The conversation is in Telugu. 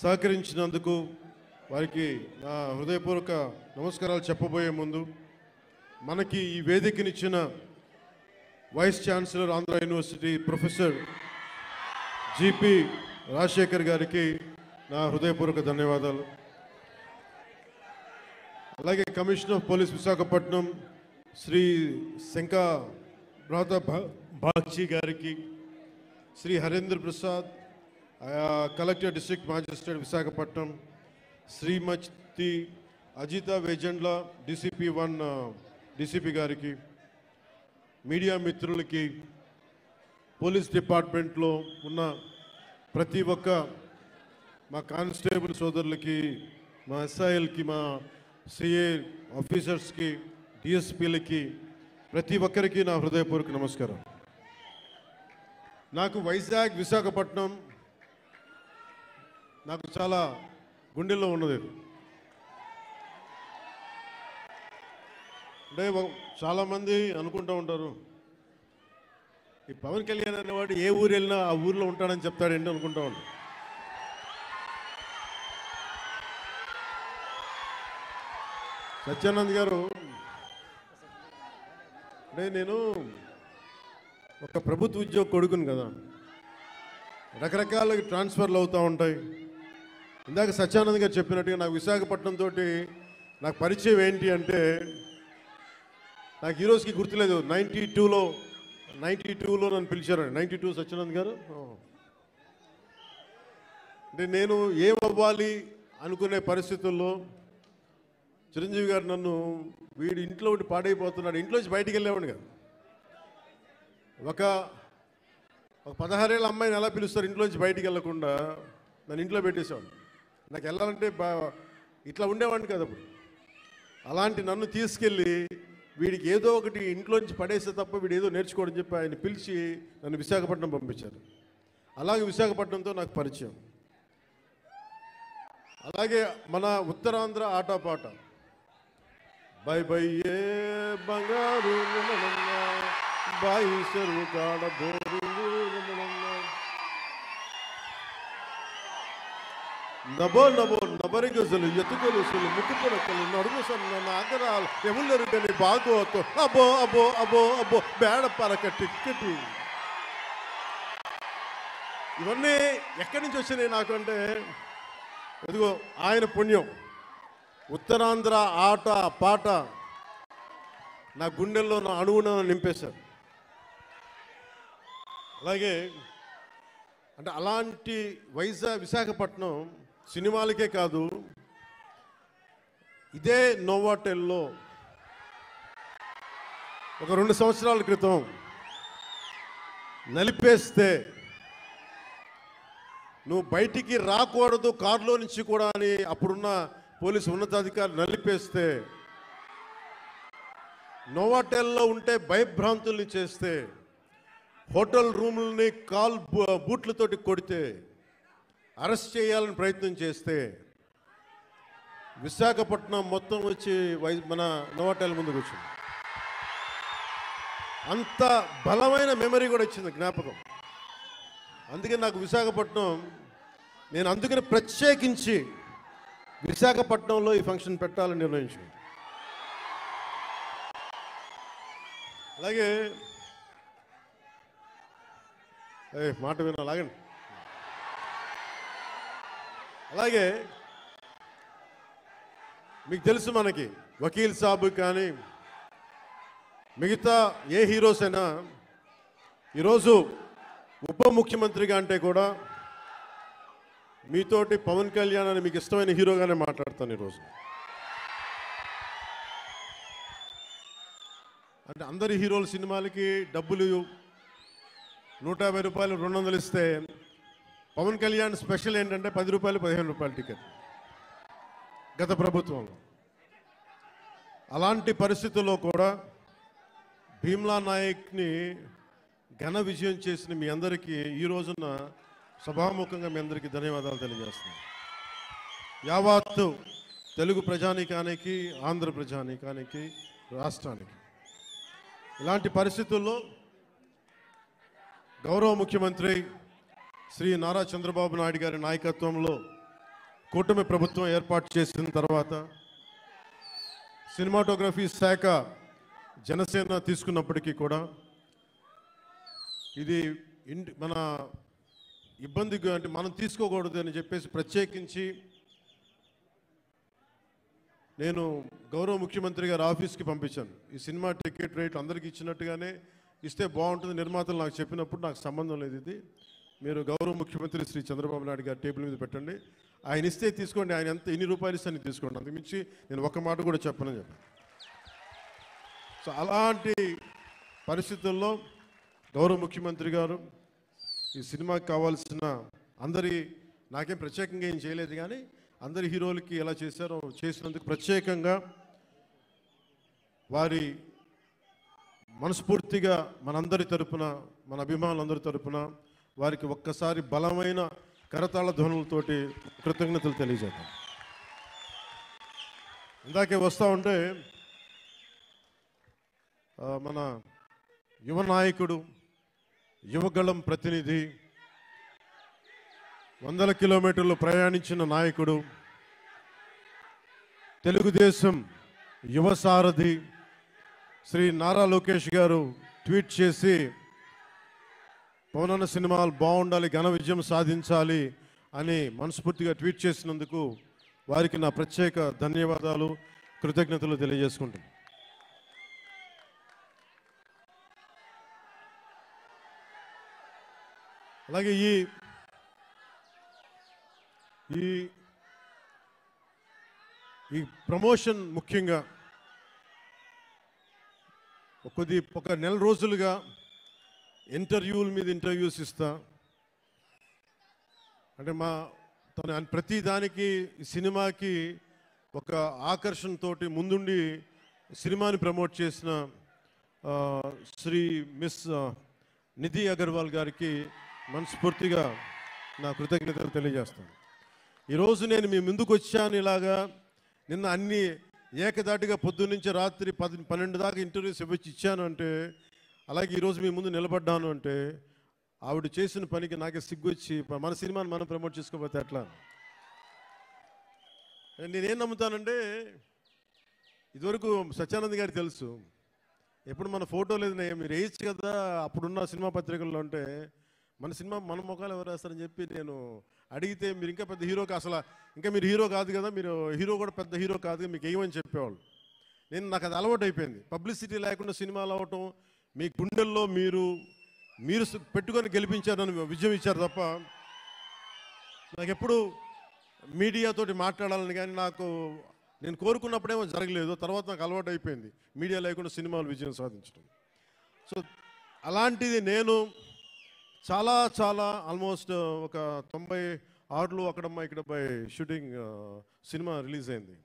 సహకరించినందుకు వారికి నా హృదయపూర్వక నమస్కారాలు చెప్పబోయే ముందు మనకి ఈ వేదికనిచ్చిన vice chancellor Andhra university professor GP Rajasekhar గారికి నా హృదయపూర్వక ధన్యవాదాలు. అలాగే commissioner of police Visakhapatnam Shri Shanka Bagchi గారికి, Shri Harendra Prasad collector district magistrate Visakhapatnam, Shrimati Ajitha Vejendla DCP 1 DCP గారికి, మీడియా మిత్రులకి, పోలీస్ డిపార్ట్మెంట్లో ఉన్న ప్రతి ఒక్క మా కానిస్టేబుల్ సోదరులకి, మా ఎస్ఐఎల్కి, మా సిఏ ఆఫీసర్స్కి, డిఎస్పీలకి, ప్రతి ఒక్కరికి నా హృదయపూర్వక నమస్కారం. నాకు వైజాగ్ విశాఖపట్నం నాకు చాలా గుండెల్లో ఉన్నది. అంటే చాలామంది అనుకుంటూ ఉంటారు, ఈ పవన్ కళ్యాణ్ అనేవాడు ఏ ఊరు వెళ్ళినా ఆ ఊరిలో ఉంటాడని చెప్తాడేంటి అనుకుంటా ఉంటాడు. సత్యానంద్ గారు, అంటే నేను ఒక ప్రభుత్వ ఉద్యోగ కొడుకును కదా, రకరకాల ట్రాన్స్ఫర్లు అవుతూ ఉంటాయి. ఇందాక సత్యానంద్ గారు చెప్పినట్టుగా నాకు విశాఖపట్నం తోటి నాకు పరిచయం ఏంటి అంటే, నాకు ఈ రోజుకి గుర్తులేదు. 92లో నన్ను పిలిచారండి. 92 సత్యానంద్ గారు. అంటే నేను ఏమవ్వాలి అనుకునే పరిస్థితుల్లో చిరంజీవి గారు నన్ను, వీడు ఇంట్లో ఉండి పాడైపోతున్నాడు, ఇంట్లోంచి బయటికి వెళ్ళేవాడు కదా. ఒక 16 ఏళ్ళ అమ్మాయిని ఎలా పిలుస్తారు ఇంట్లోంచి బయటికి వెళ్ళకుండా, నన్ను ఇంట్లో పెట్టేసేవాడు. నాకు వెళ్ళాలంటే ఇట్లా ఉండేవాడిని కదా అప్పుడు. అలాంటి నన్ను తీసుకెళ్ళి వీడికి ఏదో ఒకటి ఇంట్లోంచి పడేస్తే తప్ప వీడు ఏదో నేర్చుకోవడం చెప్పి ఆయన పిలిచి నన్ను విశాఖపట్నం పంపించారు. అలాగే విశాఖపట్నంతో నాకు పరిచయం. అలాగే మన ఉత్తరాంధ్ర ఆటపాట, బై బై ఏ బంగారు బాయి చెరువు కాడ బోరు నబో నబో నబరి గజలు ఎత్తుకొలుసులు ముక్కు పొడకలు నడుము సన్న నాగరాలు ఎములరుగని బాగోతో అబో అబో అబో అబో బేడ పరక టిక్కటి. ఇవన్నీ ఎక్కడి నుంచి వచ్చినాయి నాకు అంటే, ఎదుగో ఆయన పుణ్యం. ఉత్తరాంధ్ర ఆట పాట నా గుండెల్లో నా అణువున నింపేశారు. అలాగే అంటే అలాంటి విశాఖపట్నం సినిమాలకే కాదు, ఇదే నోవాటెల్లో ఒక 2 సంవత్సరాల క్రితం నలిపేస్తే, నువ్వు బయటికి రాకూడదు కారులో నుంచి కూడా అని అప్పుడున్న పోలీసు ఉన్నతాధికారులు నలిపేస్తే, నోవాటెల్లో ఉంటే భయభ్రాంతుల్ని చేస్తే, హోటల్ రూముల్ని బూట్లతోటి కొడితే, అరెస్ట్ చేయాలని ప్రయత్నం చేస్తే, విశాఖపట్నం మొత్తం వచ్చి మన నోవాటెల్ ముందుకు వచ్చింది. అంత బలమైన మెమరీ కూడా వచ్చింది, జ్ఞాపకం. అందుకే నాకు విశాఖపట్నం, నేను అందుకని ప్రత్యేకించి విశాఖపట్నంలో ఈ ఫంక్షన్ పెట్టాలని నిర్ణయించుకున్నాను. అలాగే మాట వినాలాగండి. అలాగే మీకు తెలుసు, మనకి వకీల్ సాబ్ కానీ మిగతా ఏ హీరోస్ అయినా ఈరోజు ఉప ముఖ్యమంత్రిగా అంటే కూడా మీతోటి పవన్ కళ్యాణ్ అని మీకు ఇష్టమైన హీరోగానే మాట్లాడతాను ఈరోజు. అంటే అందరి హీరోల సినిమాలకి డబ్బులు 150 రూపాయలు 200 ఇస్తే, పవన్ కళ్యాణ్ స్పెషల్ ఏంటంటే 10 రూపాయలు 15 రూపాయల టికెట్ గత ప్రభుత్వంలో. అలాంటి పరిస్థితుల్లో కూడా భీమ్లా నాయక్ని ఘన విజయం చేసిన మీ అందరికీ ఈ రోజున సభాముఖంగా మీ అందరికీ ధన్యవాదాలు తెలియజేస్తున్నాను. యావత్తు తెలుగు ప్రజానీకానికి, ఆంధ్ర ప్రజానీకానికి, రాష్ట్రానికి. ఇలాంటి పరిస్థితుల్లో గౌరవ ముఖ్యమంత్రి శ్రీ నారా చంద్రబాబు నాయుడు గారి నాయకత్వంలో కూటమి ప్రభుత్వం ఏర్పాటు చేసిన తర్వాత సినిమాటోగ్రఫీ శాఖ జనసేన తీసుకున్నప్పటికీ కూడా ఇది మన ఇబ్బందిగా అంటే మనం తీసుకోకూడదు అని చెప్పేసి ప్రత్యేకించి నేను గౌరవ ముఖ్యమంత్రి గారి ఆఫీస్కి పంపించాను. ఈ సినిమా టికెట్ రేట్లు అందరికీ ఇచ్చినట్టుగానే ఇస్తే బాగుంటుంది, నిర్మాతలు నాకు చెప్పినప్పుడు నాకు సంబంధం లేదు, ఇది మీరు గౌరవ ముఖ్యమంత్రి శ్రీ చంద్రబాబు నాయుడు గారి టేబుల్ మీద పెట్టండి, ఆయన ఇస్తే తీసుకోండి, ఆయన ఎంత ఎన్ని రూపాయలు ఇస్తే తీసుకోండి, అంతకుమించి నేను ఒక్క మాట కూడా చెప్పనని చెప్పాను. సో అలాంటి పరిస్థితుల్లో గౌరవ ముఖ్యమంత్రి గారు ఈ సినిమాకి కావాల్సిన నాకేం ప్రత్యేకంగా ఏం చేయలేదు, కానీ అందరి హీరోలకి ఎలా చేశారో చేసినందుకు ప్రత్యేకంగా వారి మనస్ఫూర్తిగా మనందరి తరపున, మన అభిమానులందరి తరపున వారికి ఒక్కసారి బలమైన కరతాళ ధ్వనులతోటి కృతజ్ఞతలు తెలియజేద్దాం. ఇందాకే వస్తూ ఉంటే మన యువ నాయకుడు, యువగళం ప్రతినిధి, 100 కిలోమీటర్లు ప్రయాణించిన నాయకుడు, తెలుగుదేశం యువ సారథి శ్రీ నారా లోకేష్ గారు ట్వీట్ చేసి పవనన్న సినిమాలు బాగుండాలి, ఘన విజయం సాధించాలి అని మనస్ఫూర్తిగా ట్వీట్ చేసినందుకు వారికి నా ప్రత్యేక ధన్యవాదాలు, కృతజ్ఞతలు తెలియజేసుకుంటాను. అలాగే ఈ ప్రమోషన్ ముఖ్యంగా ఒక నెల రోజులుగా ఇంటర్వ్యూల మీద ఇంటర్వ్యూస్ ఇస్తా, అంటే తన ప్రతి దానికి సినిమాకి ఒక ఆకర్షణతోటి ముందుండి సినిమాని ప్రమోట్ చేసిన శ్రీ మిస్ నిధి అగర్వాల్ గారికి మనస్ఫూర్తిగా నా కృతజ్ఞతలు తెలియజేస్తాను. ఈరోజు నేను మీ ముందుకు వచ్చాను ఇలాగా, నిన్న అన్ని ఏకదాటిగా పొద్దున్నుంచి రాత్రి 12 దాకా ఇంటర్వ్యూస్ ఇచ్చాను అంటే, అలాగే ఈరోజు మీ ముందు నిలబడ్డాను అంటే ఆవిడ చేసిన పనికి నాకే సిగ్గు వచ్చి మన సినిమాని మనం ప్రమోట్ చేసుకోకపోతే ఎట్లా. నేనేం నమ్ముతానంటే, ఇదివరకు సత్యానంద్ గారికి తెలుసు, ఎప్పుడు మన ఫోటో లేదు, మీరు వేయచ్చు కదా అప్పుడున్న సినిమా పత్రికల్లో అంటే, మన సినిమా మన ముఖాలు ఎవరు వేస్తారని చెప్పి నేను అడిగితే, మీరు ఇంకా పెద్ద హీరో అసలు ఇంకా మీరు హీరో కాదు కదా, మీరు హీరో కూడా పెద్ద హీరో కాదు కదా, మీకు ఏమని చెప్పేవాళ్ళు. నాకు అది అలవాటు అయిపోయింది, పబ్లిసిటీ లేకుండా సినిమాలు అవ్వటం, మీ గుండెల్లో మీరు పెట్టుకొని గెలిపించారని విజయం ఇచ్చారు తప్ప నాకు ఎప్పుడు మీడియాతోటి మాట్లాడాలని కానీ నేను కోరుకున్నప్పుడేమో జరగలేదు. తర్వాత నాకు అలవాటు అయిపోయింది మీడియా లేకుండా సినిమాలు విజయం సాధించడం. సో అలాంటిది నేను చాలా ఆల్మోస్ట్ ఒక 96లో అక్కడమ్మ ఇక్కడ షూటింగ్ సినిమా రిలీజ్ అయింది.